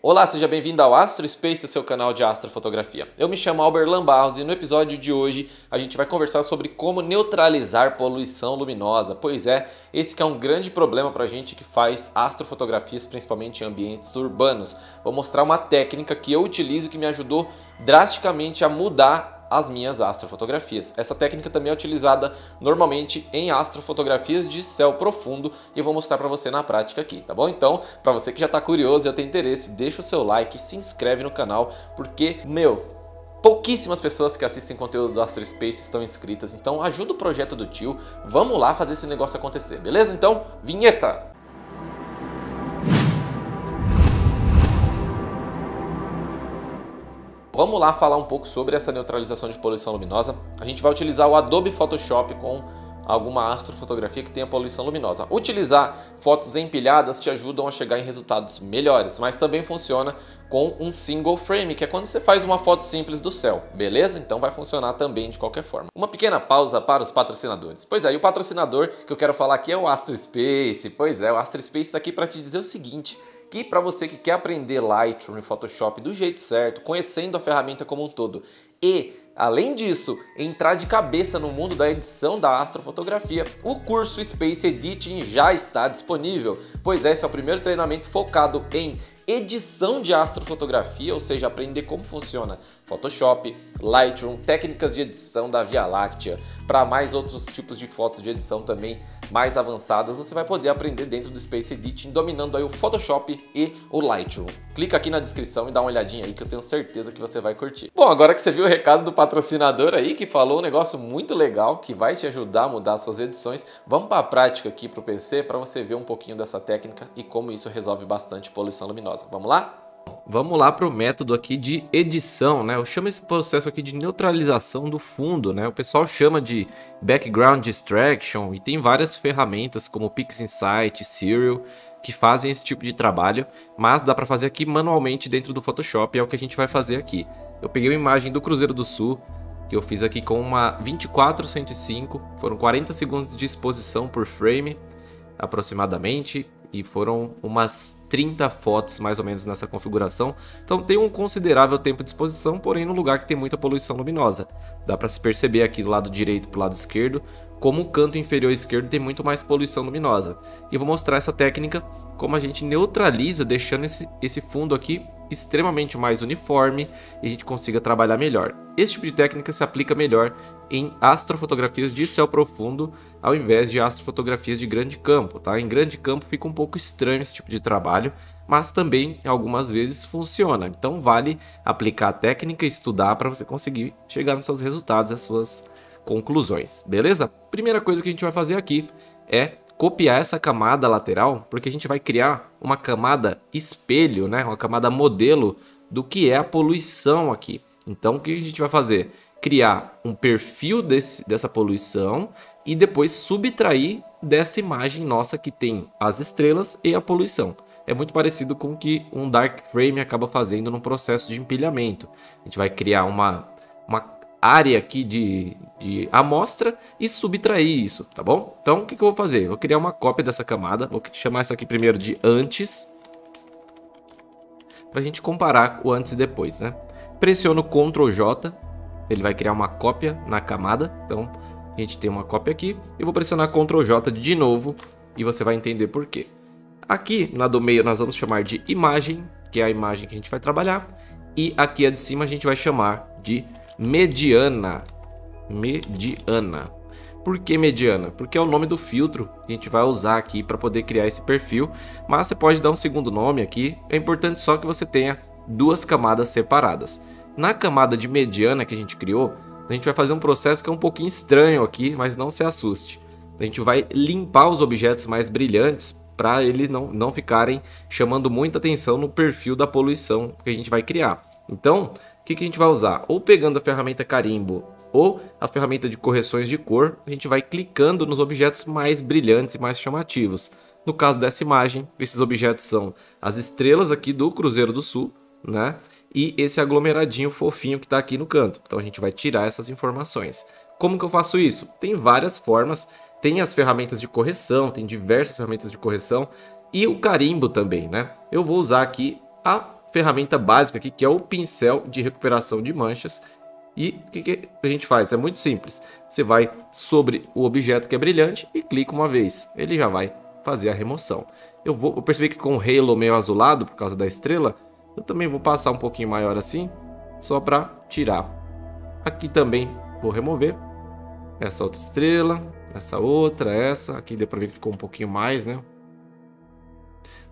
Olá, seja bem-vindo ao Astro Space, seu canal de astrofotografia. Eu me chamo Alberlan Barros e no episódio de hoje a gente vai conversar sobre como neutralizar poluição luminosa. Pois é, esse que é um grande problema pra gente que faz astrofotografias, principalmente em ambientes urbanos. Vou mostrar uma técnica que eu utilizo que me ajudou drasticamente a mudar as minhas astrofotografias. Essa técnica também é utilizada normalmente em astrofotografias de céu profundo e eu vou mostrar para você na prática aqui, tá bom? Então, para você que já está curioso e já tem interesse, deixa o seu like, se inscreve no canal, porque, pouquíssimas pessoas que assistem conteúdo do Astro Space estão inscritas, então ajuda o projeto do tio, vamos lá fazer esse negócio acontecer, beleza? Então, vinheta! Vamos lá falar um pouco sobre essa neutralização de poluição luminosa. A gente vai utilizar o Adobe Photoshop com alguma astrofotografia que tenha poluição luminosa. Utilizar fotos empilhadas te ajudam a chegar em resultados melhores, mas também funciona com um single frame, que é quando você faz uma foto simples do céu, beleza? Então vai funcionar também de qualquer forma. Uma pequena pausa para os patrocinadores. Pois é, e o patrocinador que eu quero falar aqui é o Astro Space. Pois é, o Astro Space está aqui para te dizer o seguinte: que para você que quer aprender Lightroom e Photoshop do jeito certo, conhecendo a ferramenta como um todo e, além disso, entrar de cabeça no mundo da edição da astrofotografia, o curso Space Editing já está disponível. Pois é, esse é o primeiro treinamento focado em edição de astrofotografia, ou seja, aprender como funciona Photoshop, Lightroom, técnicas de edição da Via Láctea. Para mais outros tipos de fotos de edição também mais avançadas, você vai poder aprender dentro do Space Editing, dominando aí o Photoshop e o Lightroom. Clica aqui na descrição e dá uma olhadinha aí que eu tenho certeza que você vai curtir. Bom, agora que você viu o recado do patrocinador aí, que falou um negócio muito legal, que vai te ajudar a mudar suas edições, vamos para a prática aqui para o PC, para você ver um pouquinho dessa técnica e como isso resolve bastante poluição luminosa. Vamos lá? Vamos lá para o método aqui de edição, né? Eu chamo esse processo aqui de neutralização do fundo, né? O pessoal chama de background distraction e tem várias ferramentas como PixInsight, Serial, que fazem esse tipo de trabalho, mas dá para fazer aqui manualmente dentro do Photoshop, é o que a gente vai fazer aqui. Eu peguei uma imagem do Cruzeiro do Sul, que eu fiz aqui com uma 24-105, foram 40 segundos de exposição por frame, aproximadamente, e foram umas 30 fotos mais ou menos nessa configuração. Então tem um considerável tempo de exposição, porém no lugar que tem muita poluição luminosa. Dá para se perceber aqui do lado direito para o lado esquerdo como o canto inferior esquerdo tem muito mais poluição luminosa. E eu vou mostrar essa técnica como a gente neutraliza, deixando esse fundo aqui extremamente mais uniforme e a gente consiga trabalhar melhor. Esse tipo de técnica se aplica melhor em astrofotografias de céu profundo ao invés de astrofotografias de grande campo, tá? Em grande campo fica um pouco estranho esse tipo de trabalho, mas também algumas vezes funciona. Então vale aplicar a técnica e estudar para você conseguir chegar nos seus resultados, às suas conclusões, beleza? Primeira coisa que a gente vai fazer aqui é copiar essa camada lateral, porque a gente vai criar uma camada espelho, né? Uma camada modelo do que é a poluição aqui. Então o que a gente vai fazer? Criar um perfil dessa poluição e depois subtrair dessa imagem nossa que tem as estrelas e a poluição. É muito parecido com o que um dark frame acaba fazendo no processo de empilhamento. A gente vai criar uma área aqui de amostra e subtrair isso, tá bom? Então o que eu vou fazer? Eu vou criar uma cópia dessa camada, vou chamar essa aqui primeiro de antes, para a gente comparar o antes e depois, né? Pressiono Ctrl J, ele vai criar uma cópia na camada, então a gente tem uma cópia aqui, eu vou pressionar Ctrl J de novo e você vai entender por quê. Aqui na do meio nós vamos chamar de imagem, que é a imagem que a gente vai trabalhar, e aqui a de cima a gente vai chamar de mediana. Mediana. Por que mediana? Porque é o nome do filtro que a gente vai usar aqui para poder criar esse perfil, mas você pode dar um segundo nome aqui, é importante só que você tenha duas camadas separadas. Na camada de mediana que a gente criou, a gente vai fazer um processo que é um pouquinho estranho aqui, mas não se assuste. A gente vai limpar os objetos mais brilhantes para eles não ficarem chamando muita atenção no perfil da poluição que a gente vai criar. Então, o que a gente vai usar? Ou pegando a ferramenta carimbo ou a ferramenta de correções de cor, a gente vai clicando nos objetos mais brilhantes e mais chamativos. No caso dessa imagem, esses objetos são as estrelas aqui do Cruzeiro do Sul, né? E esse aglomeradinho fofinho que está aqui no canto. Então a gente vai tirar essas informações. Como que eu faço isso? Tem várias formas. Tem as ferramentas de correção, tem diversas ferramentas de correção. E o carimbo também, né? Eu vou usar aqui a ferramenta básica aqui, que é o pincel de recuperação de manchas. E o que a gente faz? É muito simples. Você vai sobre o objeto que é brilhante e clica uma vez. Ele já vai fazer a remoção. Eu percebi que ficou um halo meio azulado por causa da estrela. Eu também vou passar um pouquinho maior assim, só para tirar. Aqui também vou remover essa outra estrela, essa outra, essa. Aqui deu para ver que ficou um pouquinho mais, né?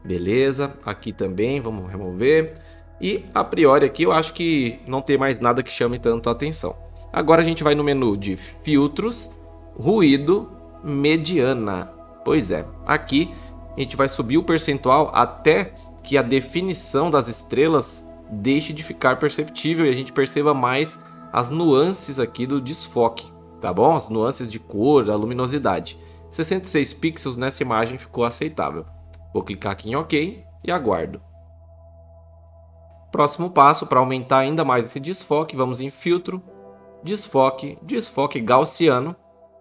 Beleza. Aqui também vamos remover. E a priori aqui eu acho que não tem mais nada que chame tanto a atenção. Agora a gente vai no menu de filtros, ruído, mediana. Pois é, aqui a gente vai subir o percentual até que a definição das estrelas deixe de ficar perceptível e a gente perceba mais as nuances aqui do desfoque, tá bom? As nuances de cor, a luminosidade. 66 pixels nessa imagem ficou aceitável. Vou clicar aqui em OK e aguardo. Próximo passo, para aumentar ainda mais esse desfoque, vamos em filtro, desfoque, desfoque gaussiano.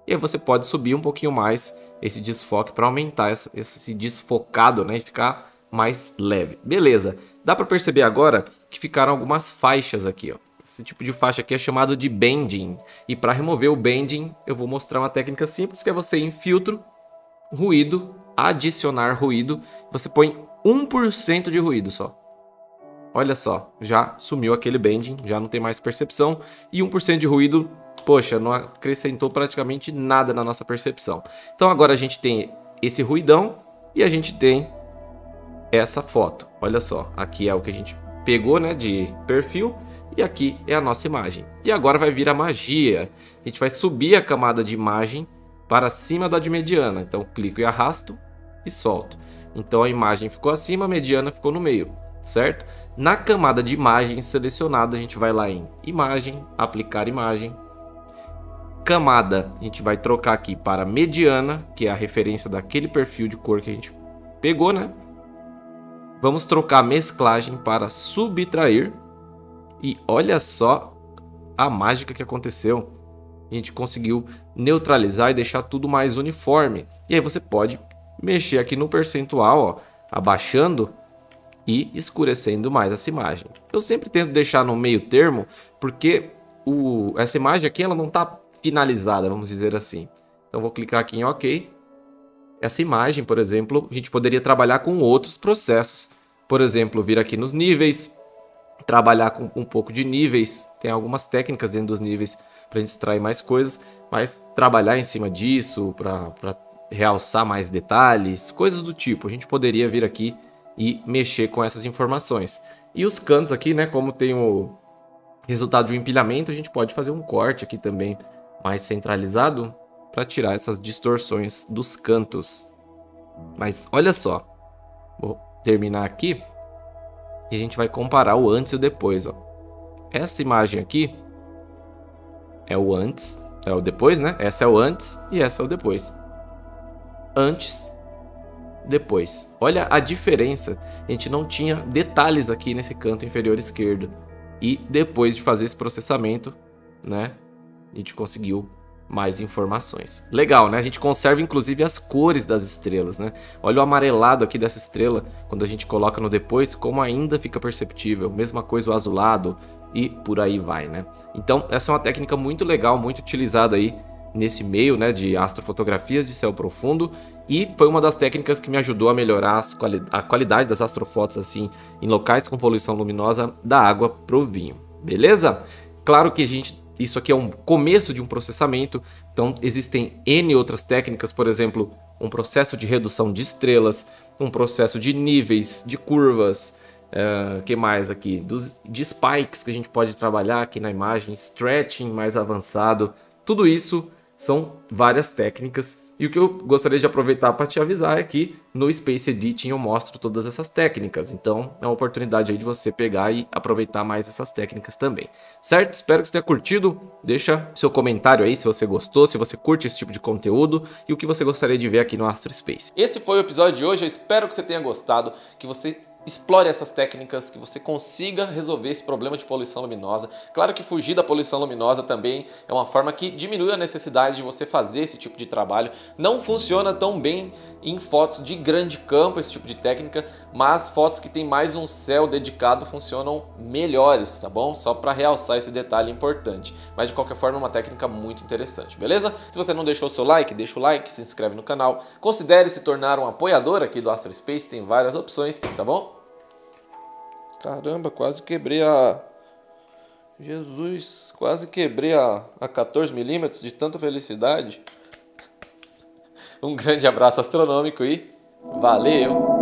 E aí você pode subir um pouquinho mais esse desfoque para aumentar esse desfocado, né, e ficar mais leve. Beleza, dá para perceber agora que ficaram algumas faixas aqui, ó. Esse tipo de faixa aqui é chamado de bending. E para remover o bending, eu vou mostrar uma técnica simples, que é você ir em filtro, ruído, adicionar ruído. Você põe 1% de ruído só. Olha só, já sumiu aquele bending, já não tem mais percepção. E 1% de ruído, poxa, não acrescentou praticamente nada na nossa percepção. Então agora a gente tem esse ruidão e a gente tem essa foto. Olha só, aqui é o que a gente pegou, né, de perfil. E aqui é a nossa imagem. E agora vai vir a magia. A gente vai subir a camada de imagem para cima da de mediana. Então clico e arrasto e solto. Então a imagem ficou acima, a mediana ficou no meio, certo? Na camada de imagem selecionada, a gente vai lá em imagem, aplicar imagem. Camada, a gente vai trocar aqui para mediana, que é a referência daquele perfil de cor que a gente pegou, né? Vamos trocar a mesclagem para subtrair. E olha só a mágica que aconteceu. A gente conseguiu neutralizar e deixar tudo mais uniforme. E aí você pode mexer aqui no percentual, ó, abaixando e escurecendo mais essa imagem. Eu sempre tento deixar no meio termo, porque essa imagem aqui ela não está finalizada, vamos dizer assim. Então vou clicar aqui em OK. Essa imagem, por exemplo, a gente poderia trabalhar com outros processos. Por exemplo, vir aqui nos níveis, trabalhar com um pouco de níveis. Tem algumas técnicas dentro dos níveis para a gente extrair mais coisas, mas trabalhar em cima disso para realçar mais detalhes, coisas do tipo. A gente poderia vir aqui e mexer com essas informações. E os cantos aqui, né, como tem o resultado de um empilhamento, a gente pode fazer um corte aqui também mais centralizado para tirar essas distorções dos cantos. Mas olha só, vou terminar aqui e a gente vai comparar o antes e o depois, ó. Essa imagem aqui é o antes, é o depois, né? Essa é o antes e essa é o depois. Antes, depois. Olha a diferença. A gente não tinha detalhes aqui nesse canto inferior esquerdo. E depois de fazer esse processamento, né, a gente conseguiu mais informações. Legal, né? A gente conserva inclusive as cores das estrelas, né? Olha o amarelado aqui dessa estrela, quando a gente coloca no depois, como ainda fica perceptível. Mesma coisa o azulado e por aí vai, né? Então, essa é uma técnica muito legal, muito utilizada aí nesse meio, né, de astrofotografias de céu profundo, e foi uma das técnicas que me ajudou a melhorar a qualidade das astrofotos assim em locais com poluição luminosa da água pro vinho. Beleza? Claro que isso aqui é um começo de um processamento, então existem N outras técnicas, por exemplo, um processo de redução de estrelas, um processo de níveis, de curvas, que mais aqui? De spikes que a gente pode trabalhar aqui na imagem, stretching mais avançado, tudo isso são várias técnicas. E o que eu gostaria de aproveitar para te avisar é que no Space Editing eu mostro todas essas técnicas. Então é uma oportunidade aí de você pegar e aproveitar mais essas técnicas também. Certo? Espero que você tenha curtido. Deixa seu comentário aí se você gostou, se você curte esse tipo de conteúdo e o que você gostaria de ver aqui no Astro Space. Esse foi o episódio de hoje. Eu espero que você tenha gostado, que você explore essas técnicas, que você consiga resolver esse problema de poluição luminosa. Claro que fugir da poluição luminosa também é uma forma que diminui a necessidade de você fazer esse tipo de trabalho. Não funciona tão bem em fotos de grande campo esse tipo de técnica, mas fotos que tem mais um céu dedicado funcionam melhores, tá bom? Só para realçar esse detalhe importante. Mas de qualquer forma é uma técnica muito interessante, beleza? Se você não deixou o seu like, deixa o like, se inscreve no canal. Considere se tornar um apoiador aqui do Astrospace, tem várias opções, tá bom? Caramba, quase quebrei a... Jesus, quase quebrei a 14mm de tanta felicidade. Um grande abraço astronômico e valeu!